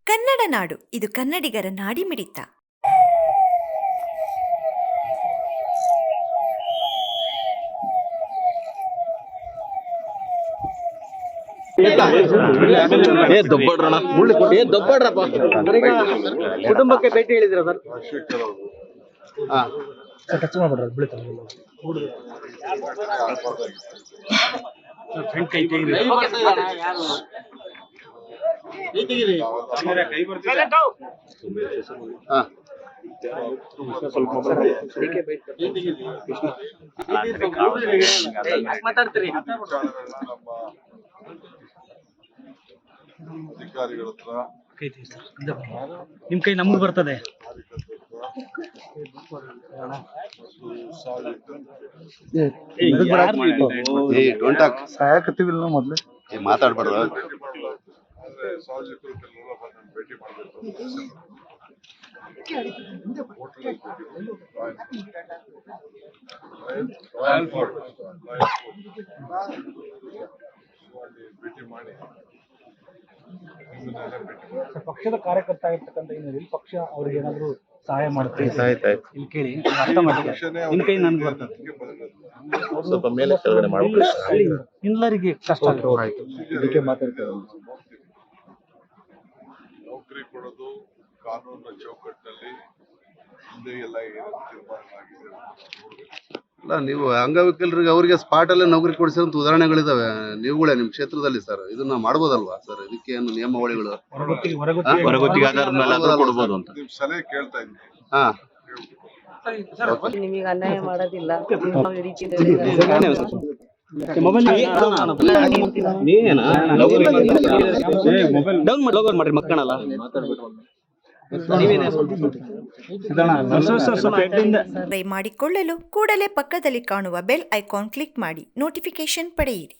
ಕನ್ನಡ ನಾಡು, ಇದು ಕನ್ನಡಿಗರ ನಾಡಿಮಿಡಿತ. ಕುಟುಂಬಕ್ಕೆ ಭೇಟಿ ಹೇಳಿದ್ರ ಸರ್? ಟಚ್ ಮಾಡ್ಬಿಡ್ರಿ, ಬೀಳ್ತಾರೆ. ಫ್ರೆಂಡ್ ಕೈ ತೆಗೀರಿ. ಮಾತಾಡ್ತೀರಿ? ಅಧಿಕಾರಿಗಳ ಹತ್ರ ಕೈ ತೆಗೀರಿ ಸರ್. ನಿಮ್ ಕೈ ನಮ್ಗೆ ಬರ್ತದೆ. ಸಹಾಯಕತ್ತಿವಿಲ್ಲ ಮೊದ್ಲು ಮಾತಾಡ್ಬಾರ್ದು. ಸಾರ್ವಜನಿಕರು ಕೆಲವೆಲ್ಲ ಬಂದು ಭೇಟಿ ಮಾಡಬೇಕು. ಭೇಟಿ ಮಾಡಿ ಪಕ್ಷದ ಕಾರ್ಯಕರ್ತ ಆಗಿರ್ತಕ್ಕಂಥ ಏನಿದೆ ಪಕ್ಷ ಅವ್ರಿಗೆ ಏನಾದ್ರು ಸಹಾಯ ಮಾಡ್ತೀವಿ. ಇಲ್ಲಿ ಕೇಳಿ ಅರ್ಥ ಮಾಡ್ತೀವಿ. ನಿಮ್ ಕೈ ನನ್ಗೆ ಬರ್ತದೆ. ಸ್ವಲ್ಪ ಮೇಲೆ ಕೆಳಗಡೆ ಮಾಡ್ಬೇಕು. ಎಲ್ಲರಿಗೆ ಕಷ್ಟ ಆಯ್ತು. ಇದಕ್ಕೆ ಮಾತಾಡ್ತಾರೆ. ನೌಕರಿ ಕೊಡೋದು ಕಾನೂನಿನ ಚೌಕಟ್ಟಿನಲ್ಲಿ ಹಿಂದೆ ಎಲ್ಲ ಏನು ತೀರ್ಮಾನ ಆಗಿದೆ ಅಲ್ಲ, ನೀವು ಅಂಗವಿಕಲರಿಗೆ ಅವರಿಗೆ ಸ್ಪಾಟ್ ಅಲ್ಲೇ ನೌಕರಿ ಕೊಡಿಸಿರೋಂಥ ಉದಾಹರಣೆಗಳಿದಾವೆ. ನೀವುಗಳೇ ನಿಮ್ ಕ್ಷೇತ್ರದಲ್ಲಿ ಸರ್ ಇದನ್ನ ಮಾಡ್ಬೋದಲ್ವಾ ಸರ್? ಇದಕ್ಕೆ ಏನು ನಿಯಮಾವಳಿಗಳು ಹೊರಗುತ್ತಿಗೆ ನೀವು ಸಲಹೆ ಕೇಳ್ತಾ ಇದ್ದೀನಿ. ಹಾ ನಿಮಗೆ ಅನ್ಯಾಯ ಮಾಡೋದಿಲ್ಲ. ಮಾಡಿಕೊಳ್ಳಲು ಕೂಡಲೇ ಪಕ್ಕದಲ್ಲಿ ಕಾಣುವ ಬೆಲ್ ಐಕಾನ್ ಕ್ಲಿಕ್ ಮಾಡಿ ನೋಟಿಫಿಕೇಶನ್ ಪಡೆಯಿರಿ.